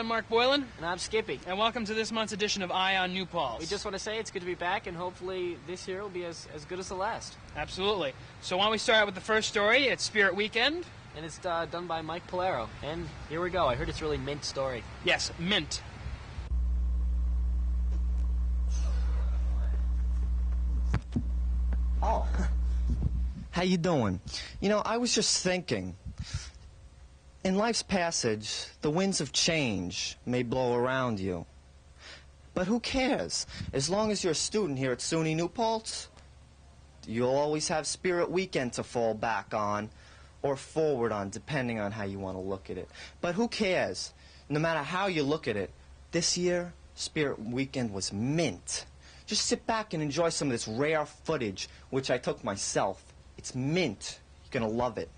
I'm Mark Boylan. And I'm Skippy. And welcome to this month's edition of Eye on New Paltz. We just want to say it's good to be back, and hopefully this year will be as good as the last. Absolutely. So why don't we start out with the first story? It's Spirit Weekend. And it's done by Mike Polero. And here we go. I heard it's a really mint story. Yes, mint. Oh, how you doing? You know, I was just thinking, in life's passage, the winds of change may blow around you. But who cares? As long as you're a student here at SUNY New Paltz, you'll always have Spirit Weekend to fall back on or forward on, depending on how you want to look at it. But who cares? No matter how you look at it, this year, Spirit Weekend was mint. Just sit back and enjoy some of this rare footage, which I took myself. It's mint. You're gonna love it.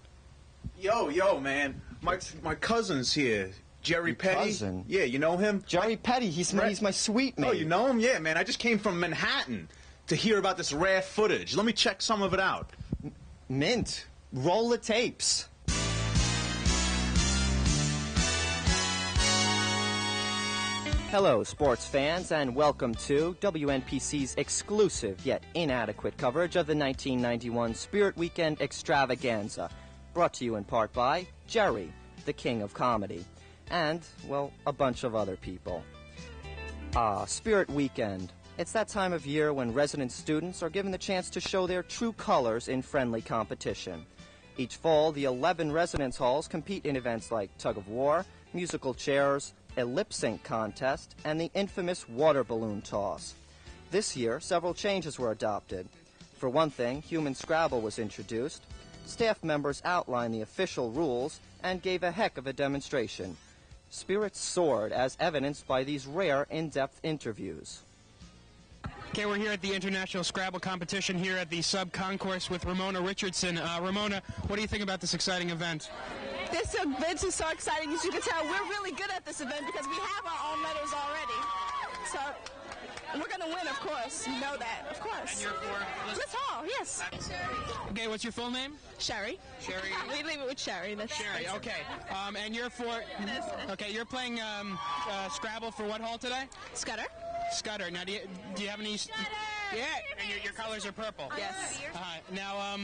Yo, man. My cousin's here. Jerry Petty. Cousin? Yeah, you know him? Jerry Petty, he's my sweet mate. Oh, you know him? Yeah, man. I just came from Manhattan to hear about this rare footage. Let me check some of it out. Mint. Roll the tapes. Hello, sports fans, and welcome to WNPC's exclusive yet inadequate coverage of the 1991 Spirit Weekend Extravaganza, brought to you in part by Jerry, the king of comedy, and, well, a bunch of other people. Spirit Weekend. It's that time of year when resident students are given the chance to show their true colors in friendly competition. Each fall, the 11 residence halls compete in events like tug of war, musical chairs, a lip-sync contest, and the infamous water balloon toss. This year, several changes were adopted. For one thing, human Scrabble was introduced. Staff members outlined the official rules and gave a heck of a demonstration. Spirits soared, as evidenced by these rare in-depth interviews. Okay, we're here at the International Scrabble Competition here at the sub-concourse with Ramona Richardson. Ramona, what do you think about this exciting event? This event is so exciting. As you can tell, we're really good at this event because we have our own letters already. So we're going to win, of course. You know that, of course. And you're for Bliss Hall, yes. Okay, what's your full name? Sherry. Sherry. We leave it with Sherry. That's Sherry, okay. And you're for... Okay, you're playing Scrabble for what hall today? Scudder. Scudder. Now, do you have any... Yeah, and your colors are purple. Yes. Now,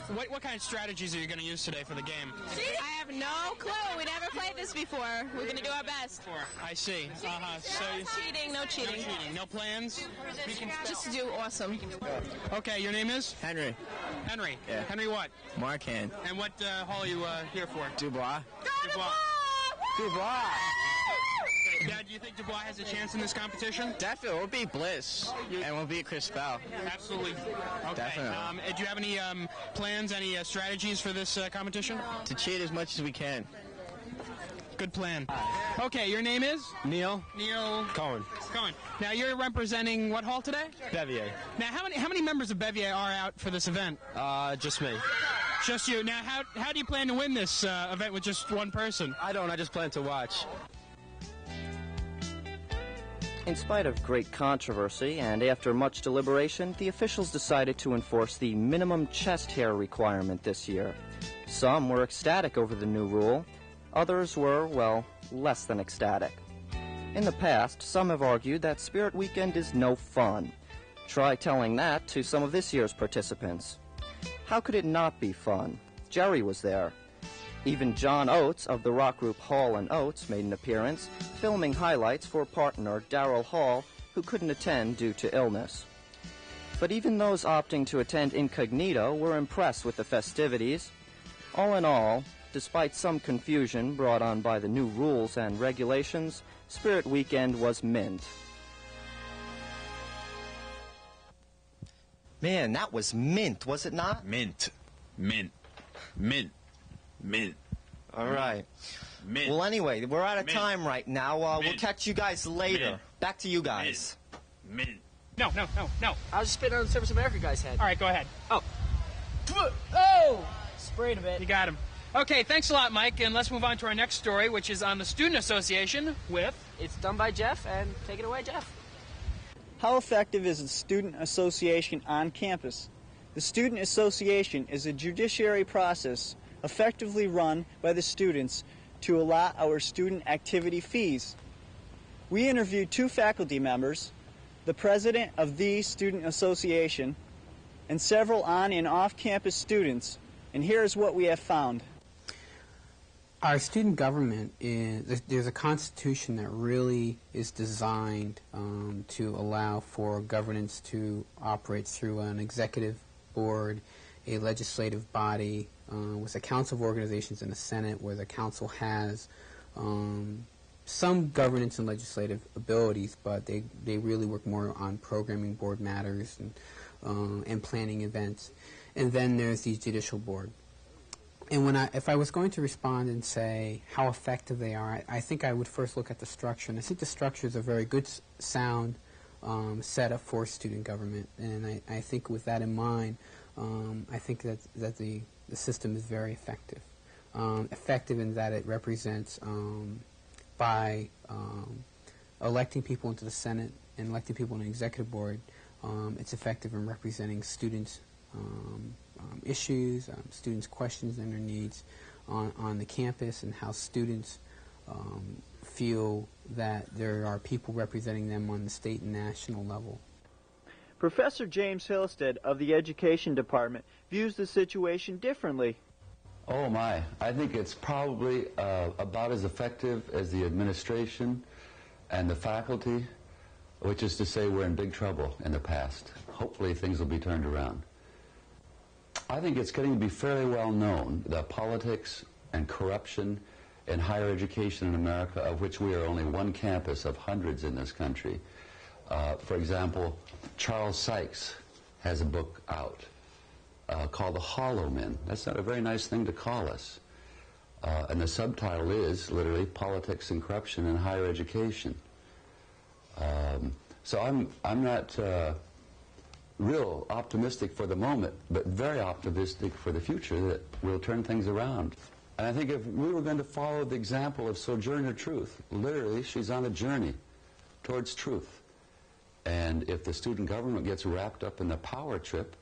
what kind of strategies are you going to use today for the game? I have no clue. We never played this before. We're going to do our best. I see. So No cheating. No plans? Just to do awesome. Okay, your name is? Henry. Henry. Yeah. Henry what? Marquand. And what hall are you here for? Dubois. Dubois. Dubois. Now, do you think Dubois has a chance in this competition? Definitely. We'll beat Bliss. And we'll beat Chris Bell. Absolutely. Okay. Definitely. Do you have any plans, any strategies for this competition? To cheat as much as we can. Good plan. Okay, your name is? Neil Cohen. Now, you're representing what hall today? Bevier. Now, how many members of Bevier are out for this event? Just me. Just you. Now, how do you plan to win this event with just one person? I just plan to watch. In spite of great controversy and after much deliberation, the officials decided to enforce the minimum chest hair requirement this year. Some were ecstatic over the new rule. Others were, well, less than ecstatic. In the past, some have argued that Spirit Weekend is no fun. Try telling that to some of this year's participants. How could it not be fun? Jerry was there. Even John Oates of the rock group Hall & Oates made an appearance, filming highlights for partner Daryl Hall, who couldn't attend due to illness. But even those opting to attend incognito were impressed with the festivities. All in all, despite some confusion brought on by the new rules and regulations, Spirit Weekend was mint. Man, that was mint, was it not? Mint. All right. Mint. Well, anyway, we're out of Mint. time right now. We'll Mint. catch you guys later. Mint. Back to you guys. Mint. No. I was just spitting on the Service America guy's head. All right, go ahead. Oh! Sprayed a bit. You got him. Okay, thanks a lot, Mike, and let's move on to our next story, which is on the Student Association with... It's done by Jeff, and take it away, Jeff. How effective is the Student Association on campus? The Student Association is a judiciary process effectively run by the students to allot our student activity fees. We interviewed 2 faculty members, the president of the student association, and several on and off-campus students, and here's what we have found. Our student government there's a constitution that really is designed to allow for governance to operate through an executive board, a legislative body, with a council of organizations in the Senate, where the council has some governance and legislative abilities, but they really work more on programming board matters and planning events. And then there's the judicial board. And if I was going to respond and say how effective they are, I think I would first look at the structure. And I think the structure is a very good, sound setup for student government. And I think with that in mind, I think that the system is very effective. Effective in that it represents, by electing people into the Senate and electing people in the executive board, it's effective in representing students' issues, students' questions and their needs on the campus, and how students feel that there are people representing them on the state and national level. Professor James Hillstead of the Education Department views the situation differently. Oh my, I think it's probably about as effective as the administration and the faculty, which is to say we're in big trouble in the past. Hopefully things will be turned around. I think it's getting to be fairly well known that politics and corruption in higher education in America, of which we are only one campus of hundreds in this country. For example, Charles Sykes has a book out called The Hollow Men. That's not a very nice thing to call us. And the subtitle is literally Politics and Corruption in Higher Education. So I'm not real optimistic for the moment, but very optimistic for the future that we'll turn things around. And I think if we were going to follow the example of Sojourner Truth, literally she's on a journey towards truth. And if the student government gets wrapped up in the power trip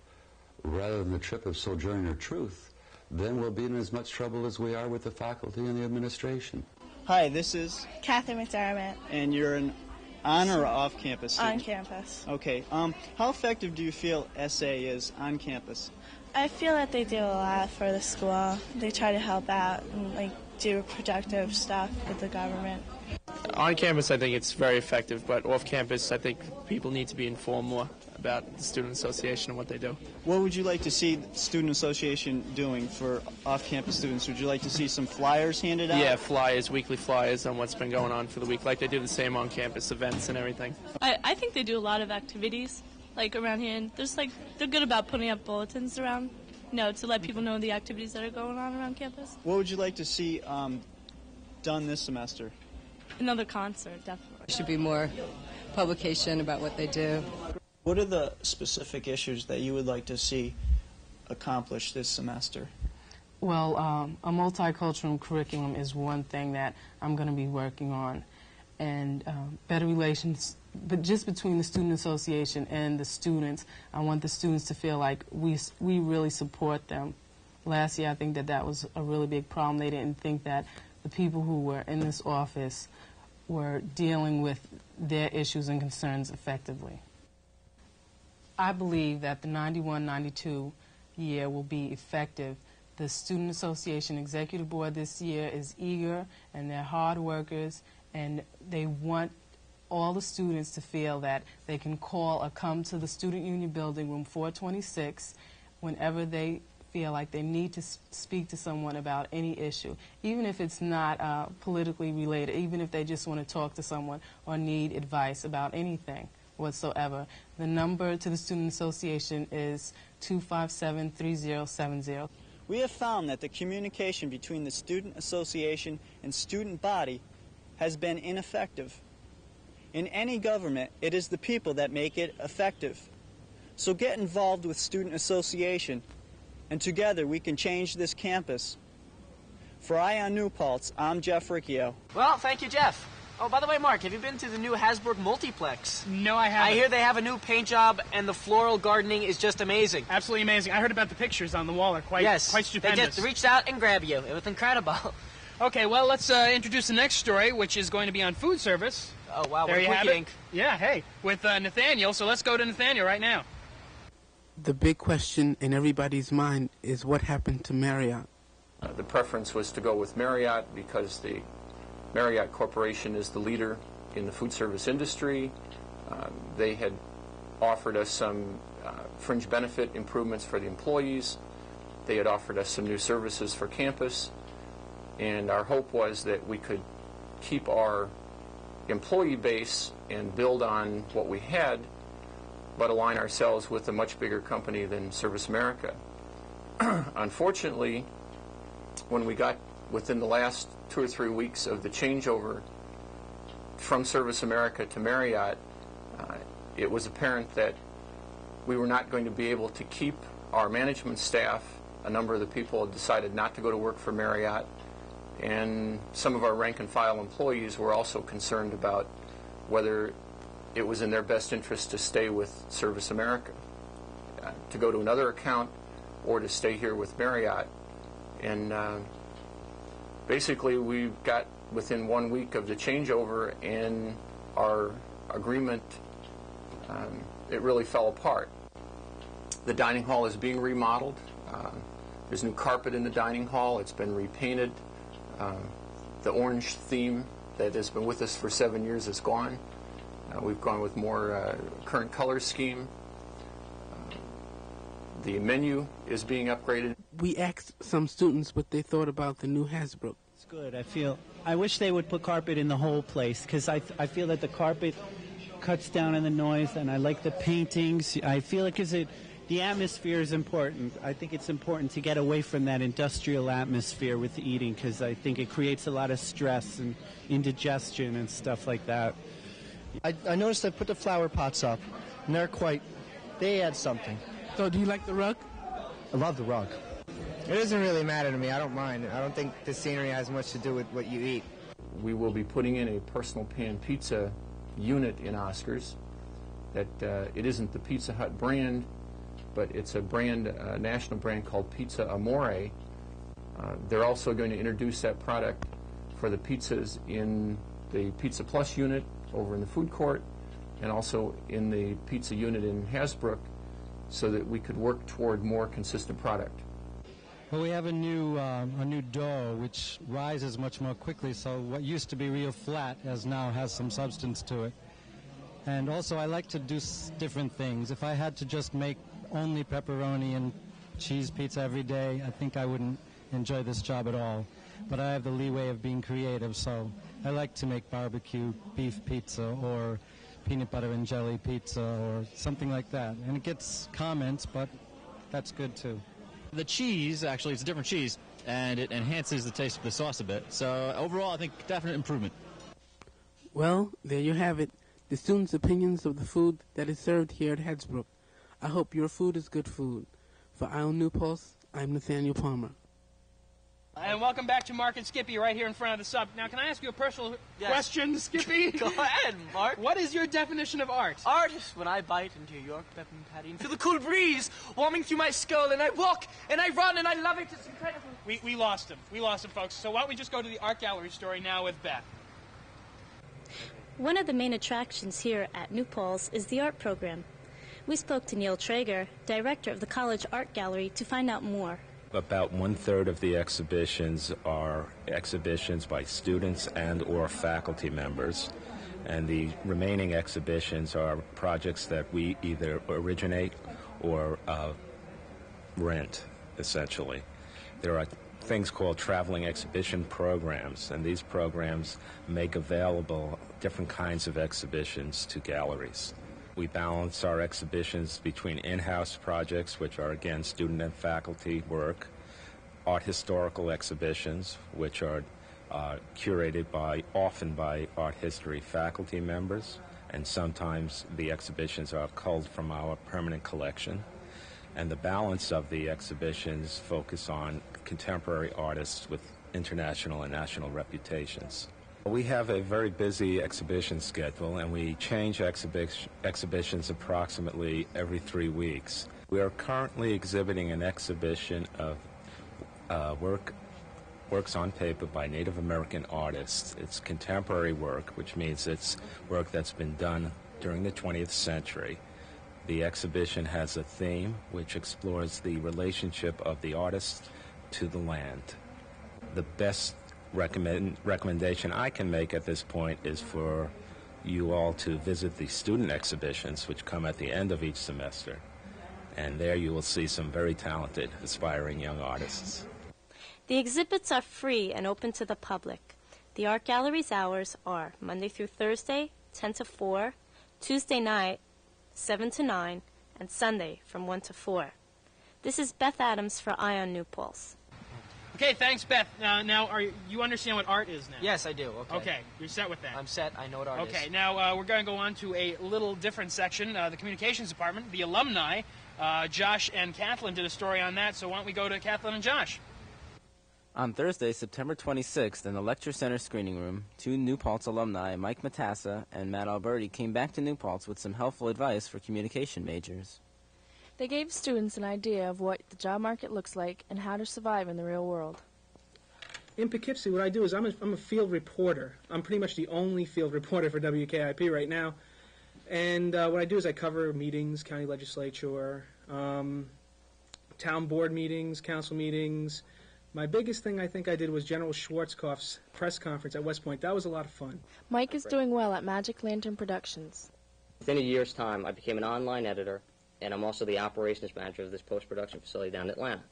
rather than the trip of Sojourner Truth, then we'll be in as much trouble as we are with the faculty and the administration. Hi, this is Cathlyn McDermott. And you're an on or off campus student? On campus. Okay. How effective do you feel SA is on campus? I feel that they do a lot for the school. They try to help out and do productive stuff with the government. On campus, I think it's very effective, but off campus, I think people need to be informed more about the Student Association and what they do. What would you like to see the Student Association doing for off-campus students? Would you like to see some flyers handed out? Yeah, flyers, weekly flyers on what's been going on for the week, like they do the same on-campus events and everything. I think they do a lot of activities, around here, and they're good about putting up bulletins around, to let people know the activities that are going on around campus. What would you like to see done this semester? Another concert, definitely. There should be more publication about what they do. What are the specific issues that you would like to see accomplished this semester? Well, a multicultural curriculum is one thing that I'm going to be working on, and better relations, but just between the Student Association and the students. I want the students to feel like we really support them. Last year, I think that was a really big problem. They didn't think that the people who were in this office were dealing with their issues and concerns effectively. I believe that the 91-92 year will be effective. The Student Association Executive Board this year is eager, and they're hard workers, and they want all the students to feel that they can call or come to the Student Union Building, room 426, whenever they feel like they need to speak to someone about any issue, even if it's not politically related, even if they just want to talk to someone or need advice about anything whatsoever. The number to the Student Association is 257-3070. We have found that the communication between the Student Association and student body has been ineffective. In any government, it is the people that make it effective. So get involved with Student Association, and together we can change this campus. For Ion New Paltz, I'm Jeff Riccio. Well, thank you, Jeff. Oh, by the way, Mark, have you been to the new Hasbrook Multiplex? No, I haven't. I hear they have a new paint job, and the floral gardening is just amazing. Absolutely amazing. I heard about the pictures on the wall. Are quite stupendous. They just reached out and grabbed you. It was incredible. Okay, well, let's introduce the next story, which is going to be on food service. Oh, wow, there what a you have quickie it. Yeah, hey, with Nathaniel. So let's go to Nathaniel right now. The big question in everybody's mind is what happened to Marriott. The preference was to go with Marriott because the Marriott Corporation is the leader in the food service industry. They had offered us some fringe benefit improvements for the employees. They had offered us some new services for campus. And our hope was that we could keep our employee base and build on what we had, but align ourselves with a much bigger company than Service America. Unfortunately, when we got within the last 2 or 3 weeks of the changeover from Service America to Marriott, it was apparent that we were not going to be able to keep our management staff. A number of the people had decided not to go to work for Marriott, and some of our rank and file employees were also concerned about whether it was in their best interest to stay with Service America, to go to another account, or to stay here with Marriott. And basically we got within 1 week of the changeover, and our agreement, it really fell apart. The dining hall is being remodeled. There's new carpet in the dining hall. It's been repainted. The orange theme that has been with us for 7 years is gone. We've gone with more current color scheme. The menu is being upgraded. We asked some students what they thought about the new Hasbrook. It's good. I wish they would put carpet in the whole place, because I feel that the carpet cuts down on the noise, and I like the paintings. I feel like the atmosphere is important. I think it's important to get away from that industrial atmosphere with eating, because I think it creates a lot of stress and indigestion and stuff like that. I noticed they put the flower pots up, and they add something. So do you like the rug? I love the rug. It doesn't really matter to me. I don't mind. I don't think the scenery has much to do with what you eat. We will be putting in a personal pan pizza unit in Oscars. That it isn't the Pizza Hut brand, but it's a brand, a national brand called Pizza Amore. They're also going to introduce that product for the pizzas in the Pizza Plus unit over in the food court, and also in the pizza unit in Hasbrook, so that we could work toward more consistent product. Well, we have a new dough which rises much more quickly, so what used to be real flat now has some substance to it. And also I like to do different things. If I had to just make only pepperoni and cheese pizza every day, I think I wouldn't enjoy this job at all. But I have the leeway of being creative, so I like to make barbecue beef pizza or peanut butter and jelly pizza or something like that. And it gets comments, but that's good too. The cheese, actually, it's a different cheese, and it enhances the taste of the sauce a bit. So overall, I think definite improvement. Well, there you have it. The students' opinions of the food that is served here at Hasbrook. I hope your food is good food. For ALUMNI Pulse, I'm Nathaniel Palmer. And welcome back to Mark and Skippy right here in front of the sub. Now, can I ask you a personal question, Skippy? Go ahead, Mark. What is your definition of art? Art is when I bite into a York peppermint patty and feel the cool breeze warming through my skull, and I walk, and I run, and I love it. It's incredible. We lost him. We lost him, folks. So why don't we just go to the art gallery story now with Beth. One of the main attractions here at New Paltz is the art program. We spoke to Neil Traeger, director of the college art gallery, to find out more. About 1/3 of the exhibitions are exhibitions by students and or faculty members, and the remaining exhibitions are projects that we either originate or rent, essentially. There are things called traveling exhibition programs, and these programs make available different kinds of exhibitions to galleries. We balance our exhibitions between in-house projects, which are, again, student and faculty work, art historical exhibitions, which are curated often by art history faculty members, and sometimes the exhibitions are culled from our permanent collection. And the balance of the exhibitions focus on contemporary artists with international and national reputations. We have a very busy exhibition schedule, and we change exhibitions approximately every 3 weeks. We are currently exhibiting an exhibition of work works on paper by Native American artists. It's contemporary work, which means it's work that's been done during the 20th century. The exhibition has a theme which explores the relationship of the artist to the land. The best recommendation I can make at this point is for you all to visit the student exhibitions, which come at the end of each semester. And there you will see some very talented, aspiring young artists. The exhibits are free and open to the public. The art gallery's hours are Monday through Thursday, 10 to 4, Tuesday night, 7 to 9, and Sunday from 1 to 4. This is Beth Adams for Ion New Pulse. Okay, thanks, Beth. Now, you understand what art is now? Yes, I do. Okay, you're set with that. I'm set. I know what art is. Okay, now we're going to go on to a little different section, the communications department, the alumni. Josh and Cathlyn did a story on that, so why don't we go to Cathlyn and Josh? On Thursday, September 26th, in the Lecture Center screening room, two New Paltz alumni, Mike Matassa and Matt Alberti, came back to New Paltz with some helpful advice for communication majors. They gave students an idea of what the job market looks like and how to survive in the real world. In Poughkeepsie, what I do is I'm a field reporter. I'm pretty much the only field reporter for WKIP right now. And what I do is I cover meetings, county legislature, town board meetings, council meetings. My biggest thing I think I did was General Schwarzkopf's press conference at West Point. That was a lot of fun. Mike is doing well at Magic Lantern Productions. Within a year's time, I became an online editor, and I'm also the operations manager of this post-production facility down in Atlanta.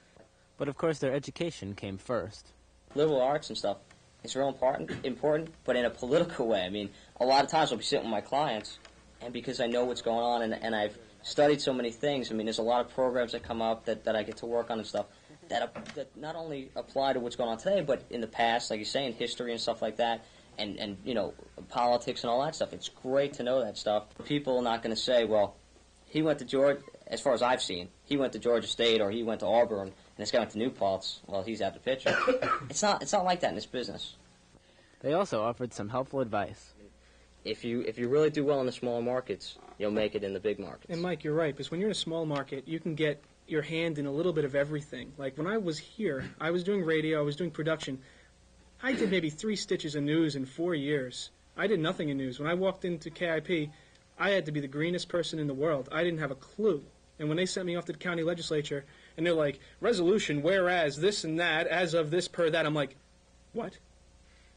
But of course their education came first. Liberal arts and stuff is real important, but in a political way. I mean, a lot of times I'll be sitting with my clients, and because I know what's going on and I've studied so many things, I mean, there's a lot of programs that come up that I get to work on and stuff that not only apply to what's going on today, but in the past, like you say, in history and stuff like that, and you know, politics and all that stuff. It's great to know that stuff. People are not going to say, well, he went to Georgia, as far as I've seen, he went to Georgia State or he went to Auburn, and this guy went to New Paltz. Well, he's out the picture. It's not like that in this business. They also offered some helpful advice. If you really do well in the smaller markets, you'll make it in the big markets. And Mike, you're right, because when you're in a small market, you can get your hand in a little bit of everything. Like when I was here, I was doing radio, I was doing production. I did maybe 3 stitches of news in 4 years. I did nothing in news. When I walked into KIP, I had to be the greenest person in the world. I didn't have a clue. And when they sent me off to the county legislature, and they're like, resolution, whereas this and that, as of this per that, I'm like, what?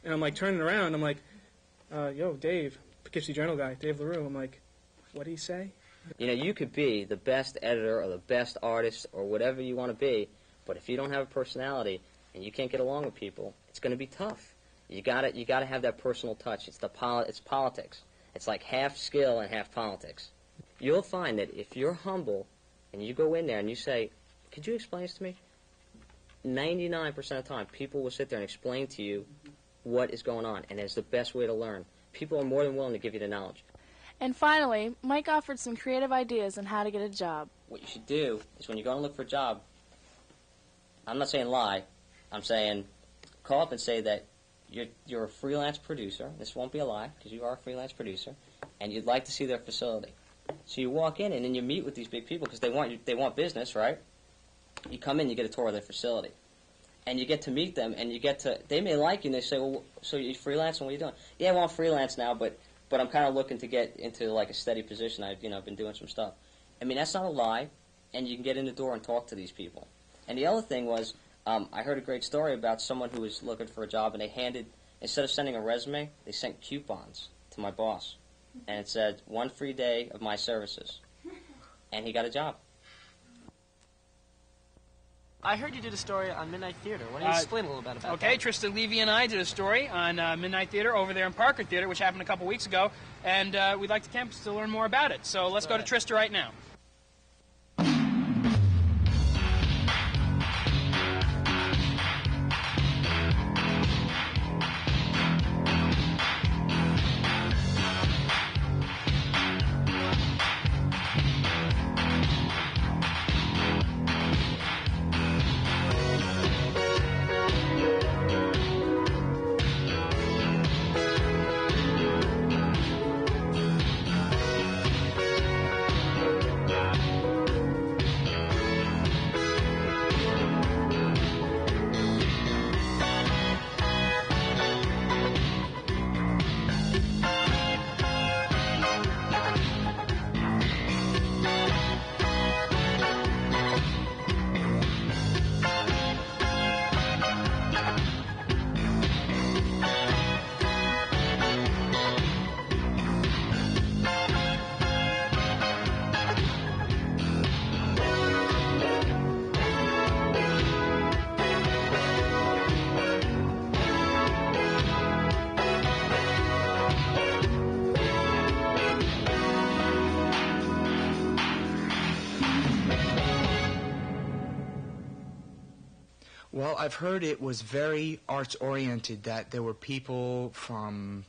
And I'm like turning around, I'm like, yo, Dave, Poughkeepsie Journal guy, Dave LaRue. I'm like, what did he say? You know, you could be the best editor or the best artist or whatever you want to be, but if you don't have a personality and you can't get along with people, it's going to be tough. You got to have that personal touch. It's politics. It's like half skill and half politics. You'll find that if you're humble and you go in there and you say, could you explain this to me? 99% of the time, people will sit there and explain to you what is going on, and it's the best way to learn. People are more than willing to give you the knowledge. And finally, Mike offered some creative ideas on how to get a job. What you should do is when you go and look for a job, I'm not saying lie, I'm saying call up and say that you're a freelance producer. This won't be a lie, because you are a freelance producer, and you'd like to see their facility. So you walk in, and then you meet with these big people, because they want business, right? You come in, you get a tour of their facility. And you get to meet them, and they may like you, and they say, well, so you freelance, and what are you doing? Yeah, well, I'm freelance now, but I'm kind of looking to get into like a steady position. I've been doing some stuff. I mean, that's not a lie, and you can get in the door and talk to these people. And the other thing was, I heard a great story about someone who was looking for a job, and they instead of sending a resume, they sent coupons to my boss. And it said, 1 free day of my services. And he got a job. I heard you did a story on Midnight Theater. Why don't you explain a little bit about that? Okay, Trista Levy and I did a story on Midnight Theater over there in Parker Theater, which happened a couple weeks ago, and we'd like the campus to learn more about it. So let's go to Trista right now. Well, I've heard it was very arts-oriented, that there were people from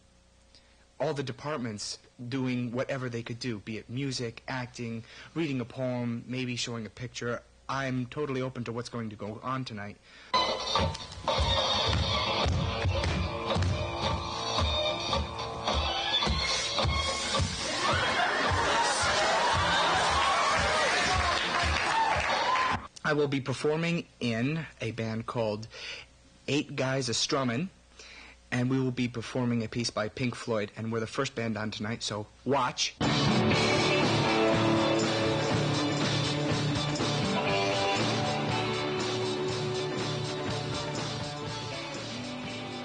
all the departments doing whatever they could do, be it music, acting, reading a poem, maybe showing a picture. I'm totally open to what's going to go on tonight. I will be performing in a band called 8 Guys A-Strummin', and we will be performing a piece by Pink Floyd, and we're the first band on tonight, so watch.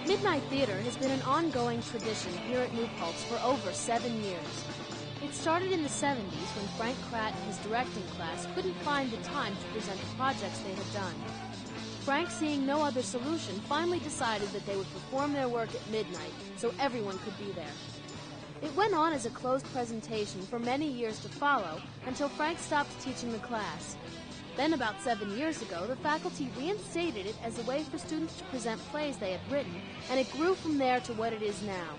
Midnight Theater has been an ongoing tradition here at New Paltz for over 7 years. It started in the 70s when Frank Pratt and his directing class couldn't find the time to present the projects they had done. Frank, seeing no other solution, finally decided that they would perform their work at midnight so everyone could be there. It went on as a closed presentation for many years to follow until Frank stopped teaching the class. Then about 7 years ago, the faculty reinstated it as a way for students to present plays they had written, and it grew from there to what it is now.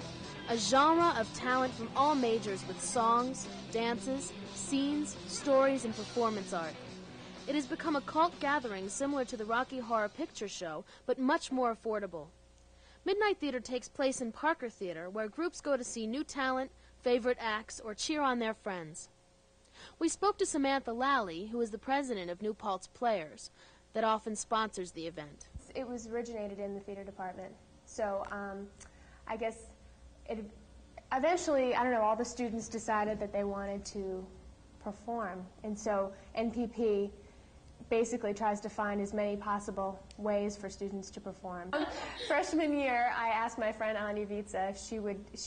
A genre of talent from all majors with songs, dances, scenes, stories, and performance art. It has become a cult gathering similar to the Rocky Horror Picture Show, but much more affordable. Midnight Theater takes place in Parker Theater, where groups go to see new talent, favorite acts, or cheer on their friends. We spoke to Samantha Lally, who is the president of New Paltz Players, that often sponsors the event. It was originated in the theater department, so I guess eventually, I don't know, all the students decided that they wanted to perform, and so NPP basically tries to find as many possible ways for students to perform. Freshman year, I asked my friend Anya Vitsa if she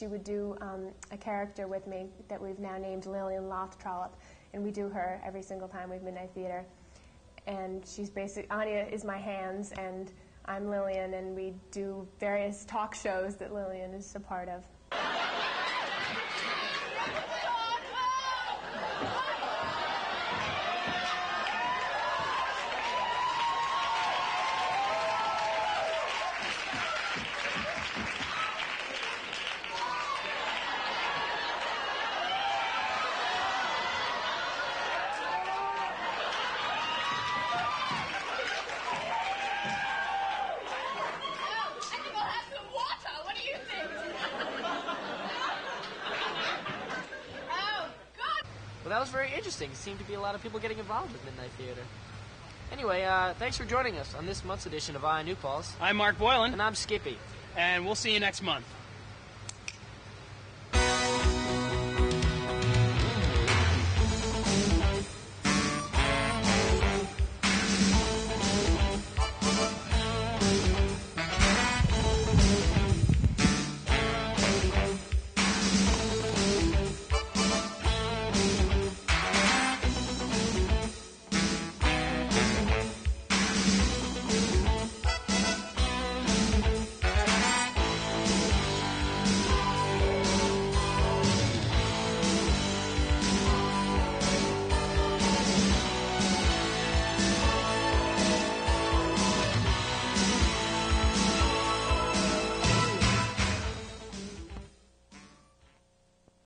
would do a character with me that we've now named Lillian Lothtrollope, and we do her every single time we have Midnight Theater. And she's Anya is my hands, and I'm Lillian, and we do various talk shows that Lillian is a part of. That was very interesting. It seemed to be a lot of people getting involved with Midnight Theater. Anyway, thanks for joining us on this month's edition of New Paltz. I'm Mark Boylan. And I'm Skippy. And we'll see you next month.